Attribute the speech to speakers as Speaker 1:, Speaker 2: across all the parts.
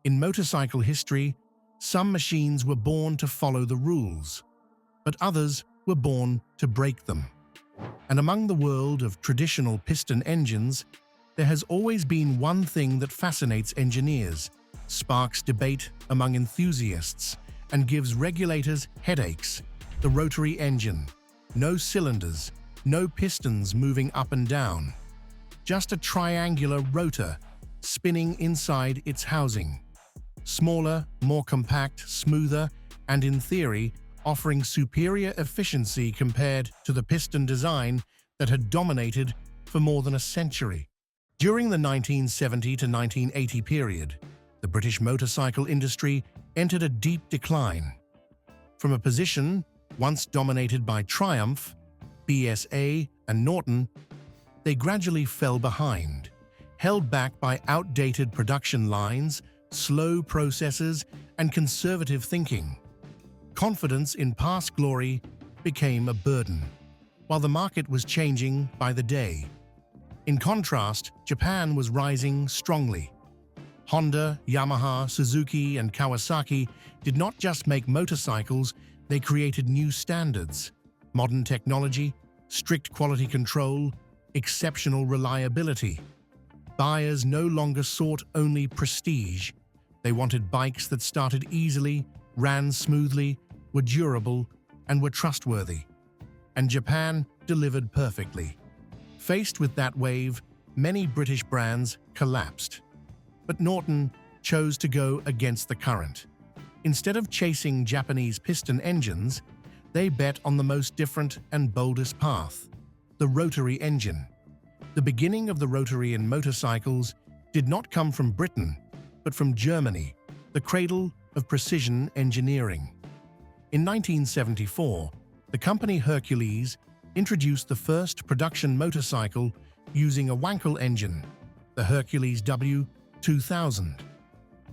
Speaker 1: In motorcycle history, some machines were born to follow the rules, but others were born to break them. And among the world of traditional piston engines, there has always been one thing that fascinates engineers, sparks debate among enthusiasts, and gives regulators headaches: the rotary engine. No cylinders, no pistons moving up and down. Just a triangular rotor spinning inside its housing. Smaller, more compact, smoother, and in theory, offering superior efficiency compared to the piston design that had dominated for more than a century. During the 1970 to 1980 period, the British motorcycle industry entered a deep decline. From a position once dominated by Triumph, BSA, and Norton, they gradually fell behind, held back by outdated production lines, slow processes, and conservative thinking. Confidence in past glory became a burden, while the market was changing by the day. In contrast, Japan was rising strongly. Honda, Yamaha, Suzuki, and Kawasaki did not just make motorcycles, they created new standards: modern technology, strict quality control, exceptional reliability. Buyers no longer sought only prestige. They wanted bikes that started easily, ran smoothly, were durable, and were trustworthy. And Japan delivered perfectly. Faced with that wave, many British brands collapsed. But Norton chose to go against the current. Instead of chasing Japanese piston engines, they bet on the most different and boldest path: the rotary engine. The beginning of the rotary in motorcycles did not come from Britain, but from Germany, the cradle of precision engineering. In 1974, the company Hercules introduced the first production motorcycle using a Wankel engine, the Hercules W2000.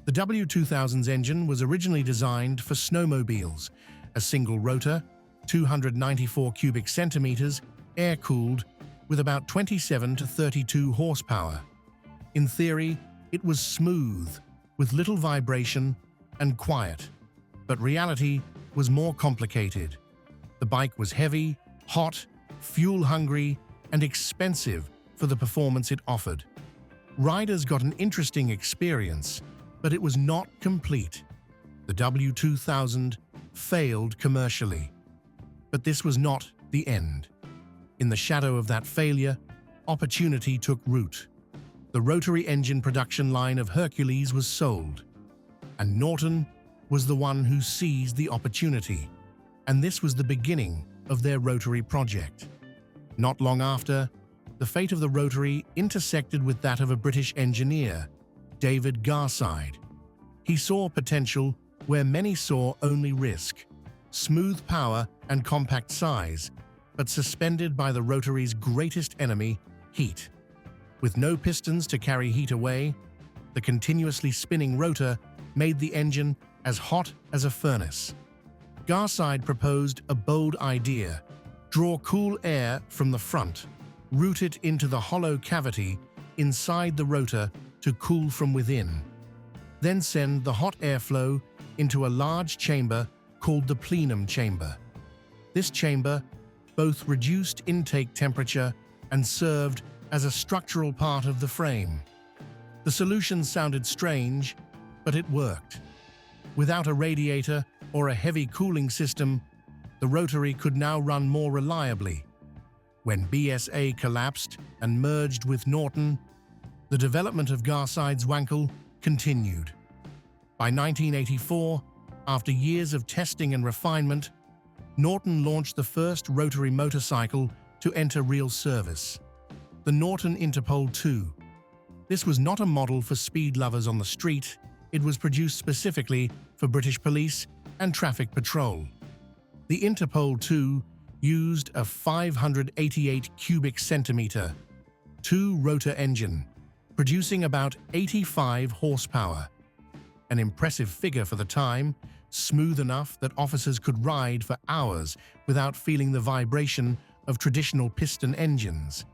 Speaker 1: The W2000's engine was originally designed for snowmobiles, a single rotor, 294 cubic centimeters, air-cooled, with about 27 to 32 horsepower. In theory, it was smooth, with little vibration and quiet. But reality was more complicated. The bike was heavy, hot, fuel-hungry, and expensive for the performance it offered. Riders got an interesting experience, but it was not complete. The W2000 failed commercially. But this was not the end. In the shadow of that failure, opportunity took root. The rotary engine production line of Hercules was sold, and Norton was the one who seized the opportunity. And this was the beginning of their rotary project. Not long after, the fate of the rotary intersected with that of a British engineer, David Garside. He saw potential where many saw only risk: smooth power and compact size, but suspended by the rotary's greatest enemy, heat. With no pistons to carry heat away, the continuously spinning rotor made the engine as hot as a furnace. Garside proposed a bold idea: draw cool air from the front, route it into the hollow cavity inside the rotor to cool from within. Then send the hot airflow into a large chamber called the plenum chamber. This chamber both reduced intake temperature and served as a structural part of the frame. The solution sounded strange, but it worked. Without a radiator or a heavy cooling system, the rotary could now run more reliably. When BSA collapsed and merged with Norton, the development of Garside's Wankel continued. By 1984, after years of testing and refinement, Norton launched the first rotary motorcycle to enter real service: the Norton Interpol 2. This was not a model for speed lovers on the street. It was produced specifically for British police and traffic patrol. The Interpol 2 used a 588 cubic centimeter, two-rotor engine, producing about 85 horsepower. An impressive figure for the time, smooth enough that officers could ride for hours without feeling the vibration of traditional piston engines.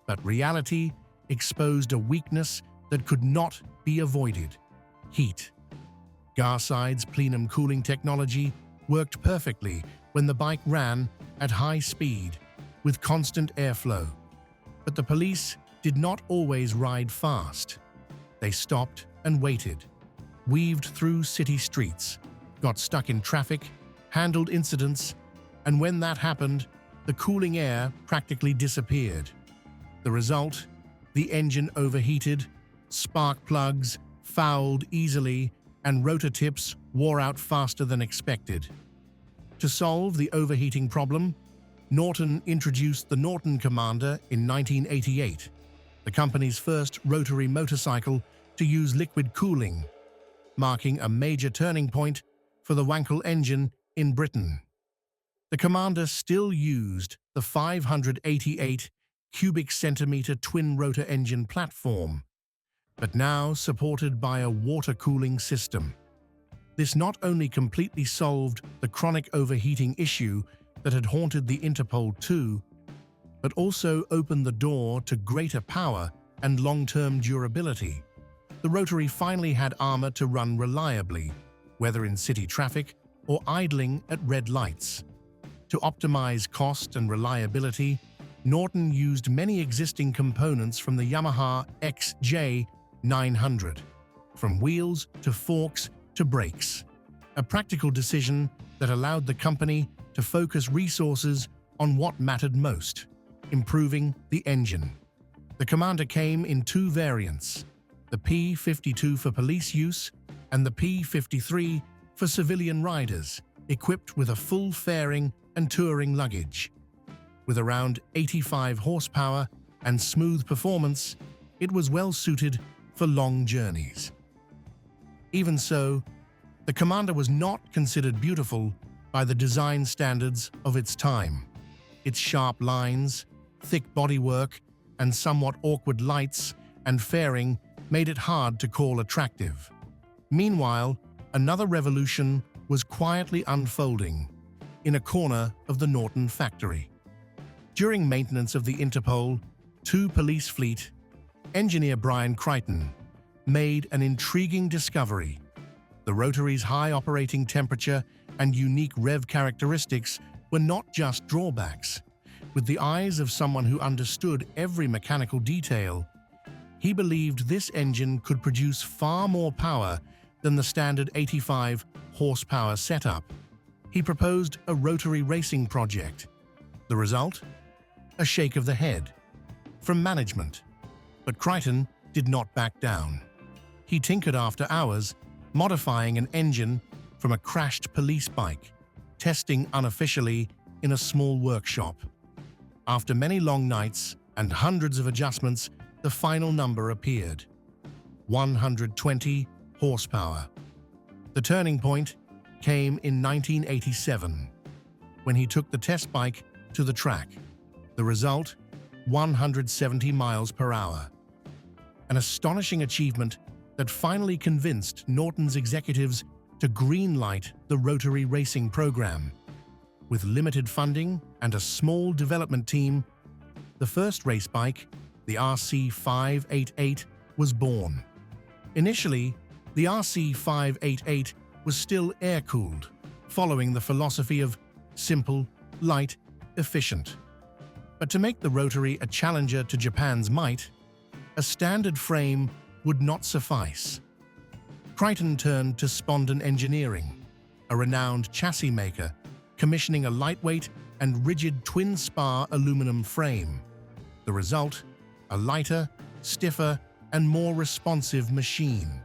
Speaker 1: But reality exposed a weakness that could not be avoided: heat. Garside's plenum cooling technology worked perfectly when the bike ran at high speed with constant airflow. But the police did not always ride fast. They stopped and waited, weaved through city streets, got stuck in traffic, handled incidents, and when that happened, the cooling air practically disappeared. The result? The engine overheated, spark plugs fouled easily, and rotor tips wore out faster than expected. To solve the overheating problem, Norton introduced the Norton Commander in 1988, the company's first rotary motorcycle to use liquid cooling, marking a major turning point for the Wankel engine in Britain. The Commander still used the 588 cubic centimeter twin-rotor engine platform, but now supported by a water cooling system. This not only completely solved the chronic overheating issue that had haunted the Interpol II, but also opened the door to greater power and long-term durability. The Rotary finally had armor to run reliably, whether in city traffic or idling at red lights. To optimize cost and reliability, Norton used many existing components from the Yamaha XJ900, from wheels to forks to brakes. A practical decision that allowed the company to focus resources on what mattered most, improving the engine. The Commander came in two variants, the P52 for police use and the P53 for civilian riders, equipped with a full fairing and touring luggage. With around 85 horsepower and smooth performance, it was well suited for long journeys. Even so, the Commander was not considered beautiful by the design standards of its time. Its sharp lines, thick bodywork, and somewhat awkward lights and fairing made it hard to call attractive. Meanwhile, another revolution was quietly unfolding in a corner of the Norton factory. During maintenance of the Interpol II police fleet, engineer Brian Crighton made an intriguing discovery. The Rotary's high operating temperature and unique rev characteristics were not just drawbacks. With the eyes of someone who understood every mechanical detail, he believed this engine could produce far more power than the standard 85 horsepower setup. He proposed a Rotary racing project. The result? A shake of the head from management. But Crighton did not back down. He tinkered after hours, modifying an engine from a crashed police bike, testing unofficially in a small workshop. After many long nights and hundreds of adjustments, the final number appeared: 120 horsepower. The turning point came in 1987, when he took the test bike to the track. The result? 170 miles per hour. An astonishing achievement that finally convinced Norton's executives to greenlight the Rotary racing program. With limited funding and a small development team, the first race bike, the RC588, was born. Initially, the RC588 was still air-cooled, following the philosophy of simple, light, efficient. But to make the Rotary a challenger to Japan's might, a standard frame would not suffice. Crichton turned to Spondon Engineering, a renowned chassis maker, commissioning a lightweight and rigid twin-spar aluminum frame. The result? A lighter, stiffer, and more responsive machine.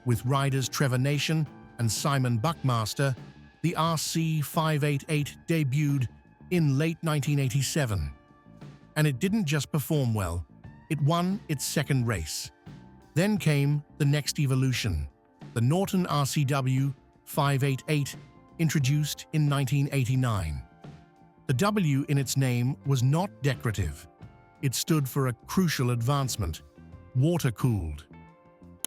Speaker 1: With riders Trevor Nation and Simon Buckmaster, the RC588 debuted in late 1987. And it didn't just perform well, it won its second race. Then came the next evolution, the Norton RCW 588, introduced in 1989. The W in its name was not decorative. It stood for a crucial advancement: water-cooled.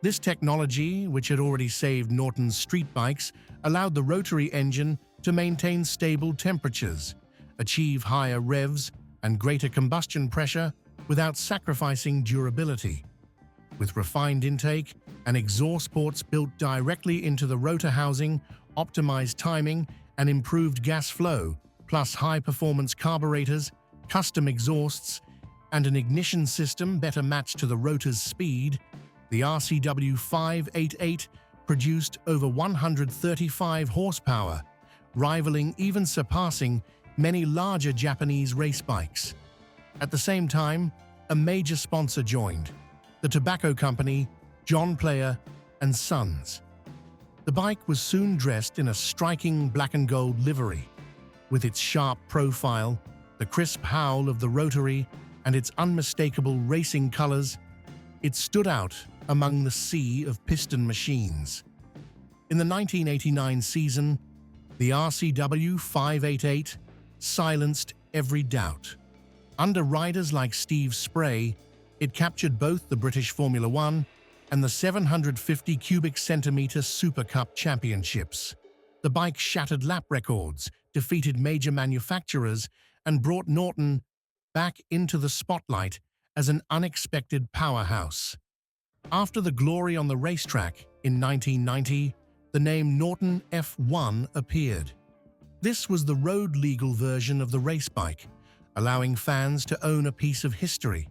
Speaker 1: This technology, which had already saved Norton's street bikes, allowed the Rotary engine to maintain stable temperatures, achieve higher revs and greater combustion pressure without sacrificing durability. with refined intake and exhaust ports built directly into the rotor housing, optimized timing, and improved gas flow, plus high-performance carburetors, custom exhausts, and an ignition system better matched to the rotor's speed, the RCW 588 produced over 135 horsepower, rivaling, even surpassing, many larger Japanese race bikes. At the same time, a major sponsor joined, the tobacco company John Player and Sons. The bike was soon dressed in a striking black and gold livery. With its sharp profile, the crisp howl of the Rotary, and its unmistakable racing colors, it stood out among the sea of piston machines. In the 1989 season, the RCW 588 silenced every doubt. Under riders like Steve Spray, it captured both the British Formula One and the 750 cubic centimeter Super Cup championships. The bike shattered lap records, defeated major manufacturers, and brought Norton back into the spotlight as an unexpected powerhouse. After the glory on the racetrack in 1990, the name Norton F1 appeared. This was the road-legal version of the race bike, allowing fans to own a piece of history.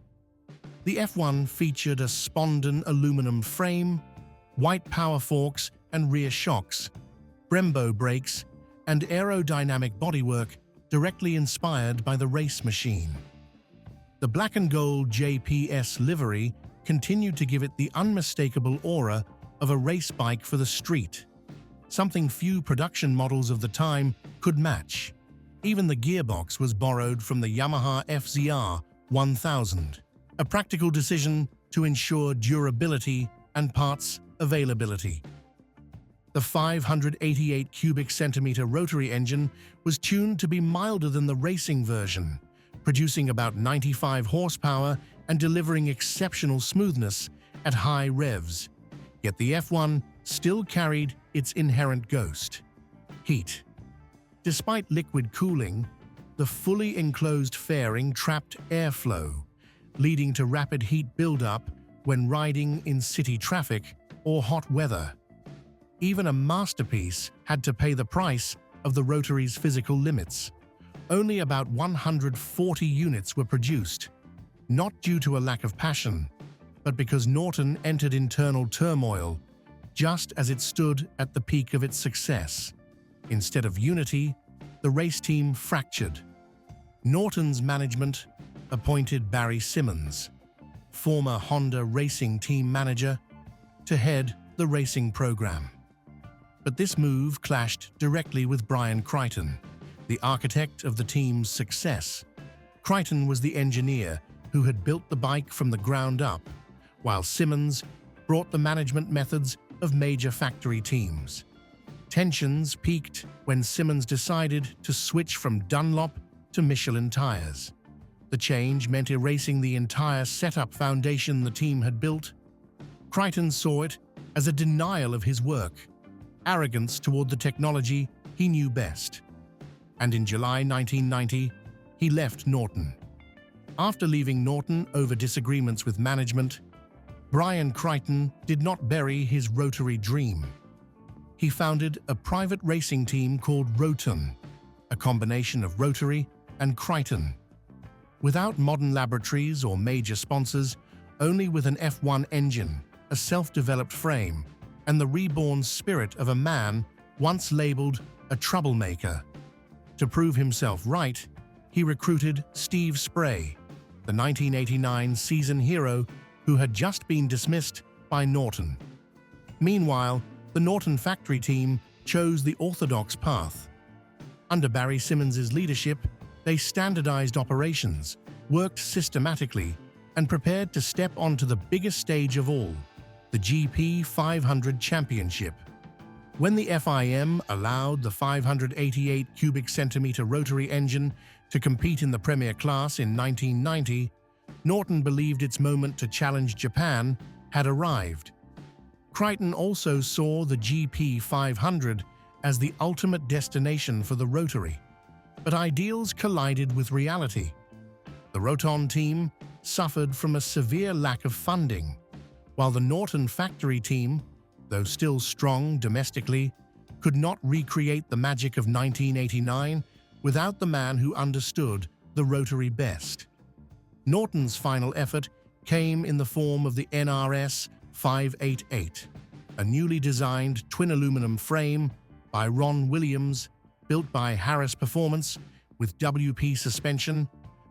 Speaker 1: The F1 featured a Spondon aluminum frame, white power forks and rear shocks, Brembo brakes, and aerodynamic bodywork directly inspired by the race machine. The black and gold JPS livery continued to give it the unmistakable aura of a race bike for the street, something few production models of the time could match. Even the gearbox was borrowed from the Yamaha FZR 1000, a practical decision to ensure durability and parts availability. The 588 cubic centimeter rotary engine was tuned to be milder than the racing version, producing about 95 horsepower and delivering exceptional smoothness at high revs. Yet the F1 still carried its inherent ghost: heat. Despite liquid cooling, the fully enclosed fairing trapped airflow, leading to rapid heat buildup when riding in city traffic or hot weather. Even a masterpiece had to pay the price of the Rotary's physical limits. Only about 140 units were produced, not due to a lack of passion, but because Norton entered internal turmoil just as it stood at the peak of its success. Instead of unity, the race team fractured. Norton's management appointed Barry Simmons, former Honda racing team manager, to head the racing program. But this move clashed directly with Brian Crighton, the architect of the team's success. Crighton was the engineer who had built the bike from the ground up, while Simmons brought the management methods of major factory teams. Tensions peaked when Simmons decided to switch from Dunlop to Michelin tires. The change meant erasing the entire setup foundation the team had built. Crighton saw it as a denial of his work, arrogance toward the technology he knew best. And in July 1990, he left Norton. After leaving Norton over disagreements with management, Brian Crighton did not bury his Rotary dream. He founded a private racing team called Roton, a combination of Rotary and Crighton. Without modern laboratories or major sponsors, only with an F1 engine, a self-developed frame, and the reborn spirit of a man once labeled a troublemaker. To prove himself right, he recruited Steve Spray, the 1989 season hero who had just been dismissed by Norton. Meanwhile, the Norton factory team chose the orthodox path. Under Barry Simmons' leadership, they standardized operations, worked systematically, and prepared to step onto the biggest stage of all, the GP 500 Championship. When the FIM allowed the 588 cubic centimeter rotary engine to compete in the Premier Class in 1990, Norton believed its moment to challenge Japan had arrived. Crighton also saw the GP 500 as the ultimate destination for the Rotary. But ideals collided with reality. The Roton team suffered from a severe lack of funding. while the Norton factory team, though still strong domestically, could not recreate the magic of 1989 without the man who understood the Rotary best. Norton's final effort came in the form of the NRS 588, a newly designed twin aluminum frame by Ron Williams, built by Harris Performance, with WP suspension,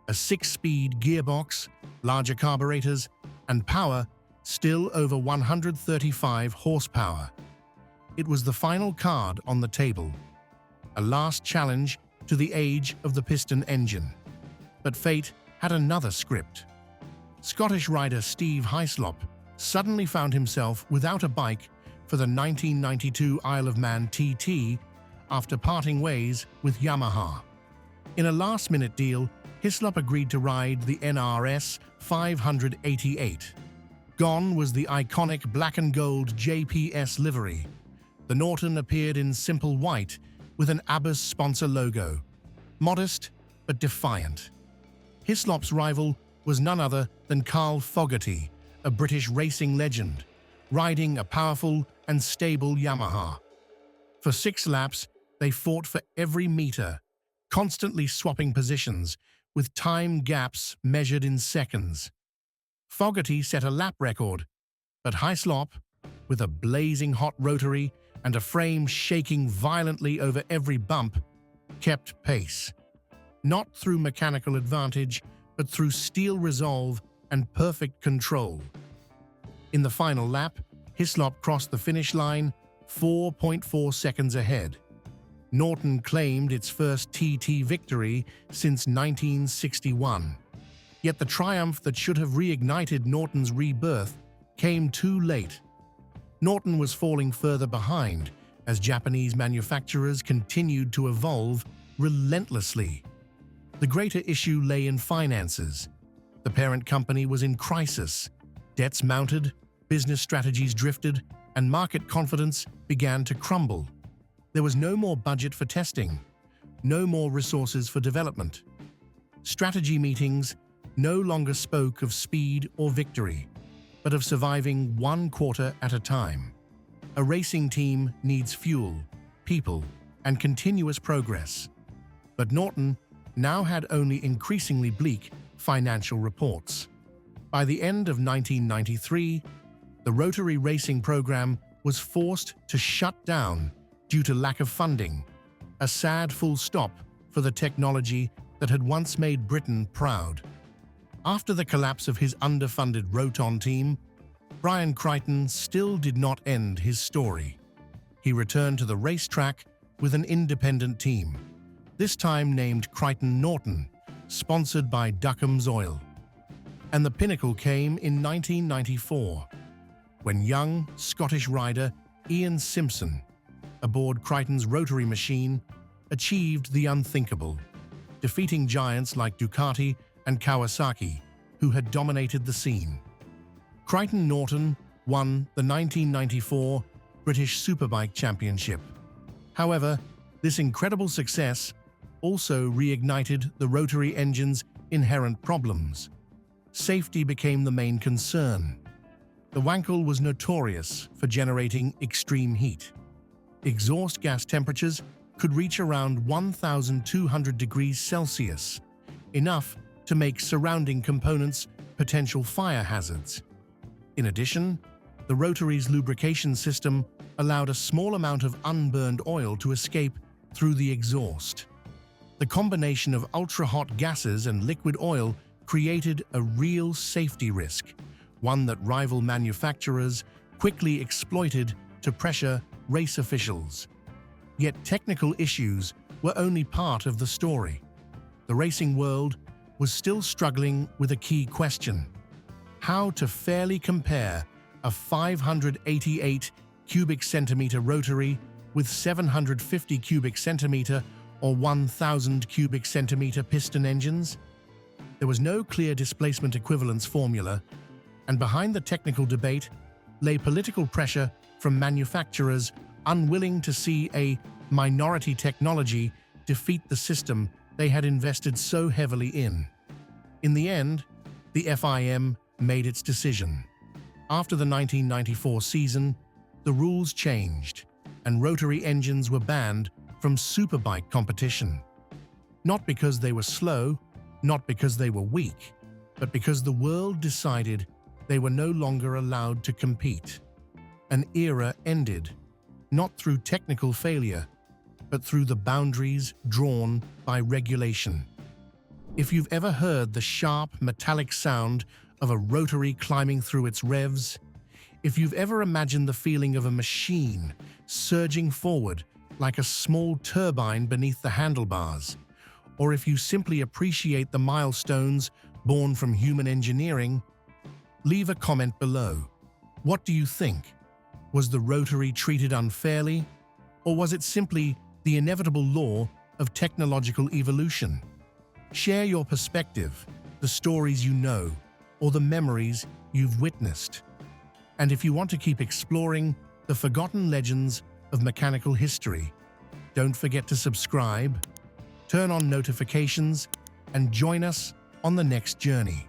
Speaker 1: a 6-speed gearbox, larger carburetors, and power still over 135 horsepower. It was the final card on the table, a last challenge to the age of the piston engine. But fate had another script. Scottish rider Steve Hyslop suddenly found himself without a bike for the 1992 Isle of Man TT after parting ways with Yamaha. In a last-minute deal, Hyslop agreed to ride the NRS 588. Gone was the iconic black and gold JPS livery. The Norton appeared in simple white with an Abbas sponsor logo, modest but defiant. Hyslop's rival was none other than Carl Fogarty, a British racing legend, riding a powerful and stable Yamaha. For 6 laps, they fought for every meter, constantly swapping positions, with time gaps measured in seconds. Fogarty set a lap record, but Hyslop, with a blazing hot Rotary and a frame shaking violently over every bump, kept pace. Not through mechanical advantage, but through steel resolve and perfect control. In the final lap, Hyslop crossed the finish line 4.4 seconds ahead. Norton claimed its first TT victory since 1961. Yet the triumph that should have reignited Norton's rebirth came too late. Norton was falling further behind as Japanese manufacturers continued to evolve relentlessly. The greater issue lay in finances. The parent company was in crisis. Debts mounted, business strategies drifted, and market confidence began to crumble. There was no more budget for testing, no more resources for development. Strategy meetings no longer spoke of speed or victory, but of surviving one quarter at a time. A racing team needs fuel, people, and continuous progress. But Norton now had only increasingly bleak financial reports. By the end of 1993, the Rotary racing program was forced to shut down due to lack of funding, a sad full stop for the technology that had once made Britain proud. After the collapse of his underfunded Roton team, Brian Crighton still did not end his story. He returned to the racetrack with an independent team, this time named Crighton Norton, sponsored by Duckham's Oil. And the pinnacle came in 1994, when young Scottish rider Ian Simpson, aboard Crichton's Rotary machine, achieved the unthinkable, defeating giants like Ducati and Kawasaki, who had dominated the scene. Crichton Norton won the 1994 British Superbike Championship. However, this incredible success also reignited the Rotary engine's inherent problems. Safety became the main concern. The Wankel was notorious for generating extreme heat. Exhaust gas temperatures could reach around 1,200 degrees Celsius, enough to make surrounding components potential fire hazards. In addition, the Rotary's lubrication system allowed a small amount of unburned oil to escape through the exhaust. The combination of ultra-hot gases and liquid oil created a real safety risk, one that rival manufacturers quickly exploited to pressure race officials. Yet technical issues were only part of the story. The racing world was still struggling with a key question: how to fairly compare a 588 cubic centimeter Rotary with 750 cubic centimeter or 1,000 cubic centimeter piston engines. There was no clear displacement equivalence formula, and behind the technical debate lay political pressure from manufacturers unwilling to see a minority technology defeat the system they had invested so heavily in. In the end, the FIM made its decision. After the 1994 season, the rules changed, and rotary engines were banned from superbike competition. Not because they were slow, not because they were weak, but because the world decided they were no longer allowed to compete. An era ended, not through technical failure, but through the boundaries drawn by regulation. If you've ever heard the sharp, metallic sound of a rotary climbing through its revs, if you've ever imagined the feeling of a machine surging forward like a small turbine beneath the handlebars, or if you simply appreciate the milestones born from human engineering, leave a comment below. What do you think? Was the rotary treated unfairly, or was it simply the inevitable law of technological evolution? Share your perspective, the stories you know, or the memories you've witnessed. And if you want to keep exploring the forgotten legends of mechanical history, don't forget to subscribe, turn on notifications, and join us on the next journey.